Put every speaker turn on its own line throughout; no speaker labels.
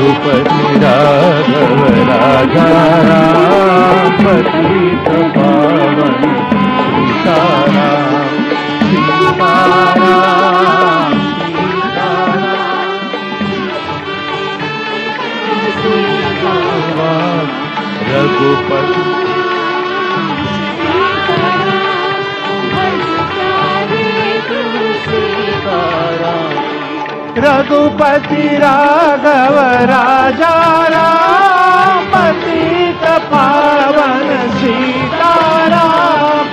रघुपति राघव राजा राम पतित पावन सीताराम सीताराम सीताराम रघुपति रघुपति राघव राजा राम पतित पावन सीताराम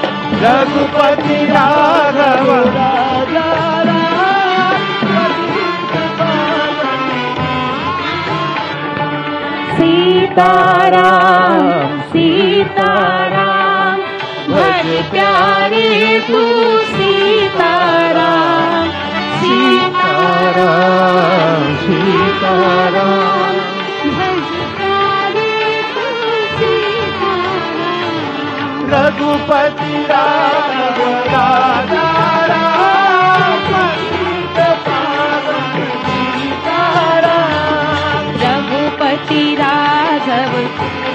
रघुपति राघव राजा राम पतित पावन सीताराम सीताराम भज प्यारे तू सीताराम सीताराम सीताराम भज प्यारे तू सीताराम रघुपति राघव राजा राम पतित पावन सीताराम रघुपति राघव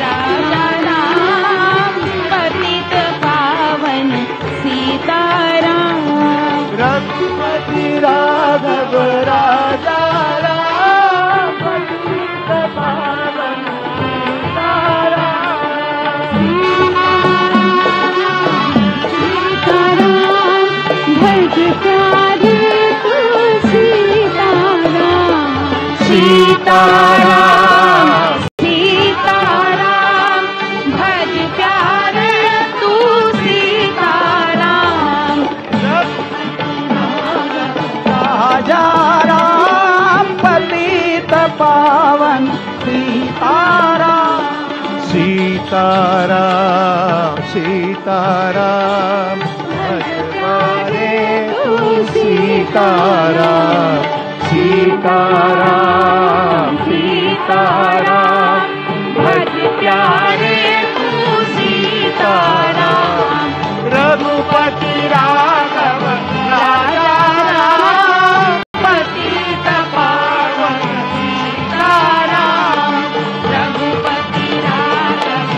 राजा राम पतित पावन सीताराम रघुपति राघव राजा राम पतित पावन सीताराम भज प्यारे तू सीताराम सीताराम सीताराम भज प्यारे तू सीताराम राजा राम पतित पावन सीताराम सीताराम सीताराम भज प्यारे तू सीताराम सीताराम सीताराम भज प्यारे तू सीताराम रघुपति राघव राजा राम पतित पावन सीताराम रघुपति राघव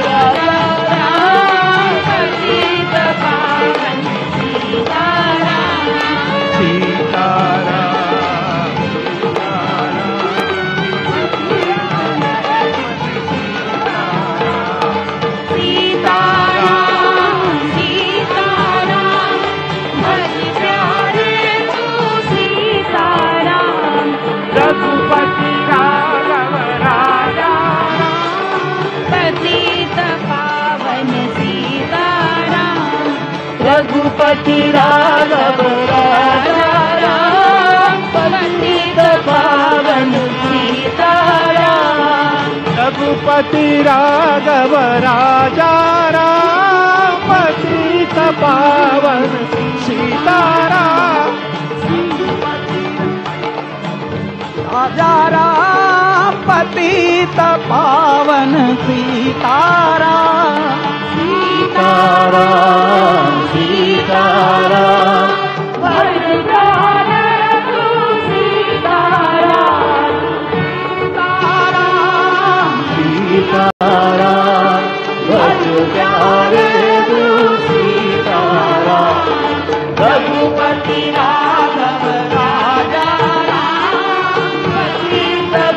राजा राम पतित पावन सीताराम सीताराम रघुपति राघव राजा पतित पावन सीताराम रघुपति राघव राजा पतित पावन सीताराम रघुपति राघव राजा पतित पावन सीताराम राजा राम पतित पावन सीताराम सीताराम सीताराम भज प्यारे तू सीताराम सीताराम भज प्यारे तू सीताराम रघुपति राघव राजा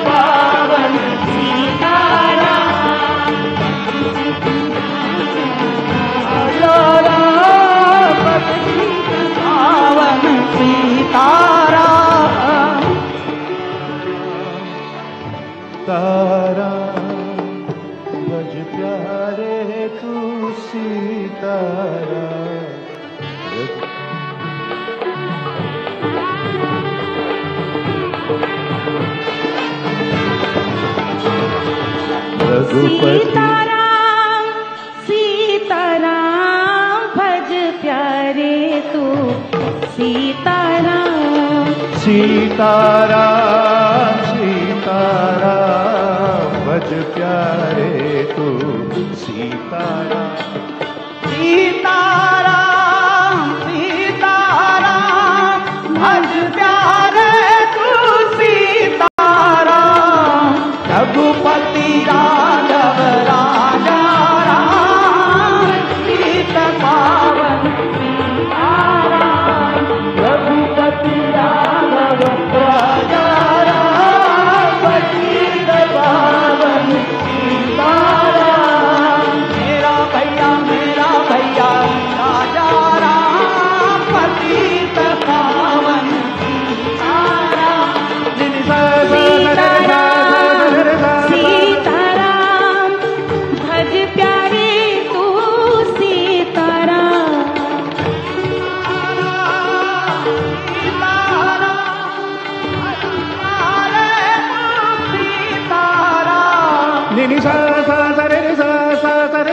पावन सीताराम पावन सीताराम ताराम भज प्यारे तू सीताराम
सीताराम सीताराम भज प्यारे तू सीताराम
सीताराम सीताराम भज प्यारे तू सीताराम
सीताराम सीताराम भज प्यारे तू Sitaram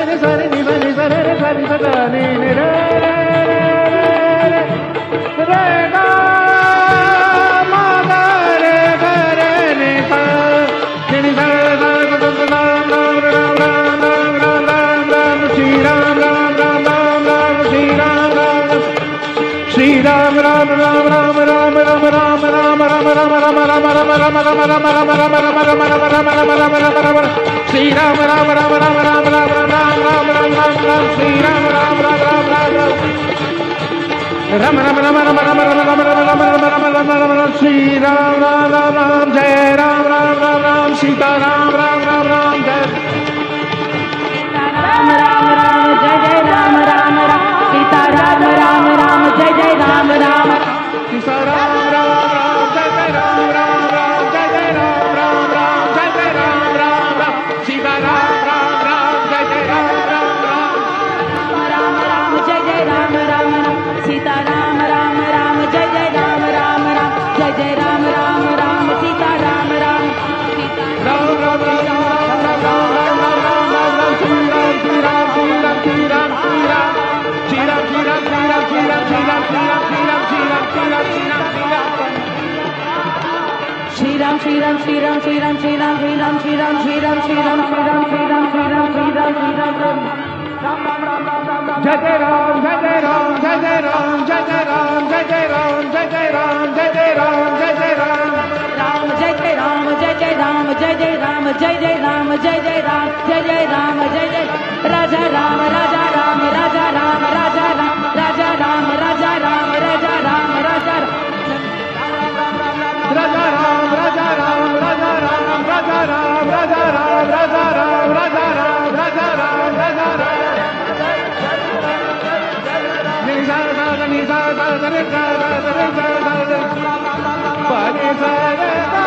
ni sa ni ni sa ni sa re re sa ni sa da ni ni re re ga ma ga re ga re ni sa ni sa sa ram ram ram ram ram ram ram ram Shri Ram Ram Ram Ram Ram Shri Ram Ram Shri Ram Ram Ram Ram Ram Ram Ram Ram Ram Ram Ram Ram Ram Ram Ram Ram Ram Shri Ram Ram Ram Ram Ram Ram Ram Ram Ram Ram Ram Shri Ram Ram Ram Ram Ram Ram Ram Ram Ram Ram Ram Shri Ram Ram Ram Ram Jai Ram Ram Ram Ram Sita Ram Ram Ram Ram Jai
Ram Ram Ram Jai Jai Ram Ram Ram Sita Ram Ram Ram Jai Jai Ram Ram
Sita Ram Ram Ram Jai Jai Ram Ram Ram Jai Jai Ram Ram Ram Jai Jai Ram Ram Ram Sita Ram Ram Ram Jai Jai Ram Ram Ram
Ram Ram Jai Jai Ram Ram Ram Sita Ram Ram Ram Jai Jai Ram Ram Ram Jai Jai Ram Ram Ram Sita Ram Ram
Ram Ram Ram
Shri Ram Shri Ram Shri Ram Shri Ram Shri Ram Shri Ram Shri Ram Shri Ram Shri Ram Shri Ram Shri Ram Shri Ram Shri Ram Shri Ram
Jai Jai Ram Jai Jai Ram Jai Jai Ram Jai Jai Ram Jai Jai Ram Jai Jai Ram Jai Jai Ram Jai Jai Ram
Ram Jai Jai Ram Jai Jai Ram Jai Jai Ram Jai Jai Ram Jai Jai Ram Jai Jai Ram Jai Jai Raja Ram Raja Ram Raja Ram Raja Ram Raja Ram Raja Ram Raja Ram Raja Ram
Raja Ram Raja Ram Raja Ram Raja Ram Raja Ram Raja Ram Raja Ram Raja Ram Raja Ram Ni sa sa ni sa sa ni sa sa ni sa sa pa ni sa re ga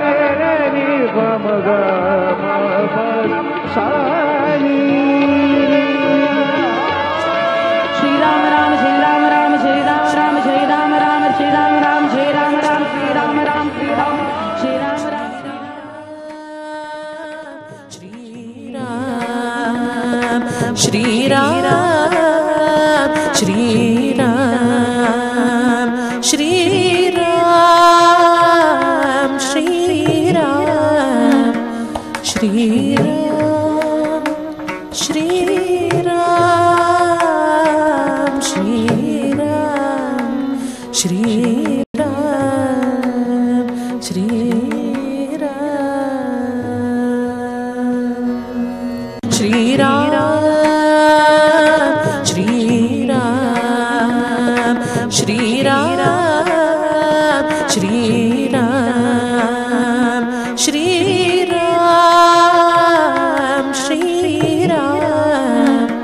re re ni pa ma ga ma pa sa ni
Shri Ram Ram Shri Ram Ram Shri Ram Ram Shri Ram Ram Shri Ram Ram Shri Ram Ram Shri Ram Ram Shri Ram Shri Ram Ram
Shri Ram Shri Ram Shri Ram Shri Ram Shri Ram Shri Ram Shri Ram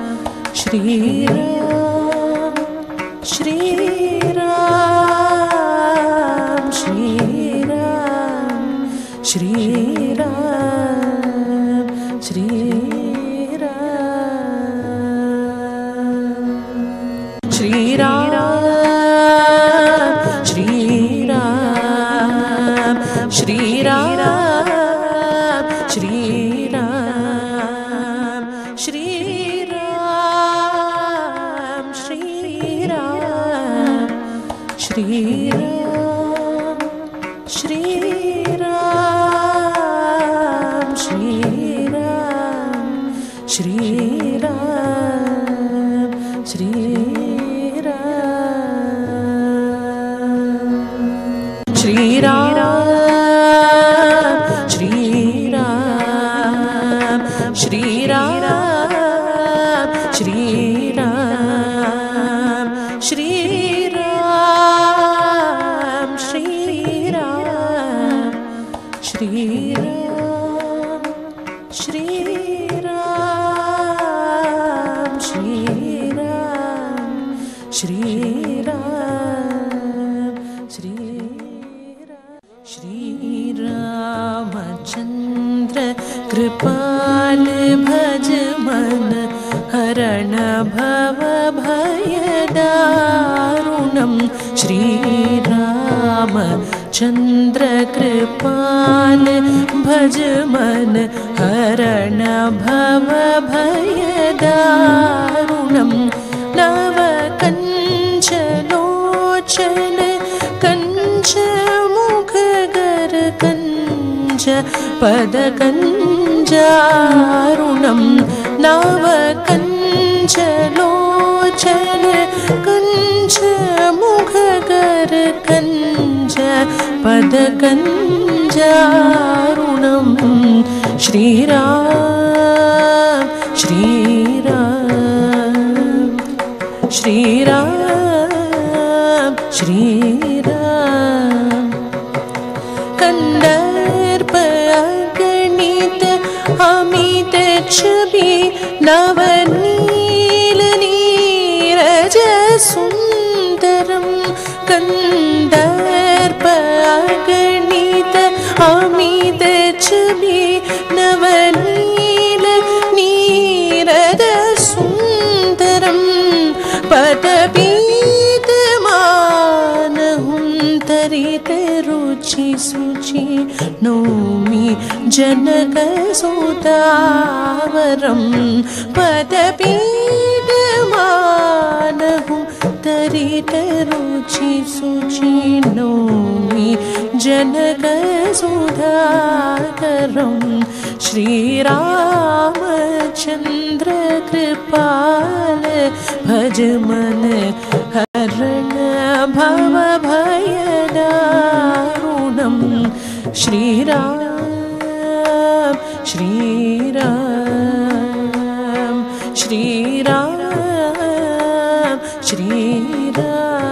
Shri Ram Shri Ram Shri Ram Shri Ram Shri Ram Shri Ram Shri Ram Shri Ram Shri Ram Shri Ram Shri Ram Shri Shri Ram Shri Ram Shri Ram Shri Ram Shri Ram Shri Ram Shri Ram Shri Ram Shri Ram Shri Ram Shri Shri Ram Shri Ram Shri Ram Shri Ram Shri Ram Shri Ram Shri Ram Shri Ram Shri Ram Shri Ram Shri Shri Ramachandra Kripal Bhaj Man Haran Bhava Bhaya Darunam Shri Ram चन्द्रकृपाल भज मन हरण भव भयदारुणं नव कञ्चलोचन कञ्च मुखगर कञ्च पदकञ्जारुणं नव कञ्चलोचन कञ्च मुखगर कञ्च पदकञ्जारुणं श्रीराम श्रीराम श्रीराम श्रीराम कन्दर्प अगणित अमित छवि नवनील नीरज सुन्दरं कन्दर्प अगणित अमित छवि नवनील नीरज सुन्दरं पदपीतमानहुं तरित रुचि सुचि नौमि जनकसुतावरं पदपीतमानहुं तरित रुचि सुचि नौमि जनकसुधाकरं श्रीरामचन्द्र कृपाल भज मन हरण भव भयदारुणं श्रीराम श्रीराम श्रीराम श्रीराम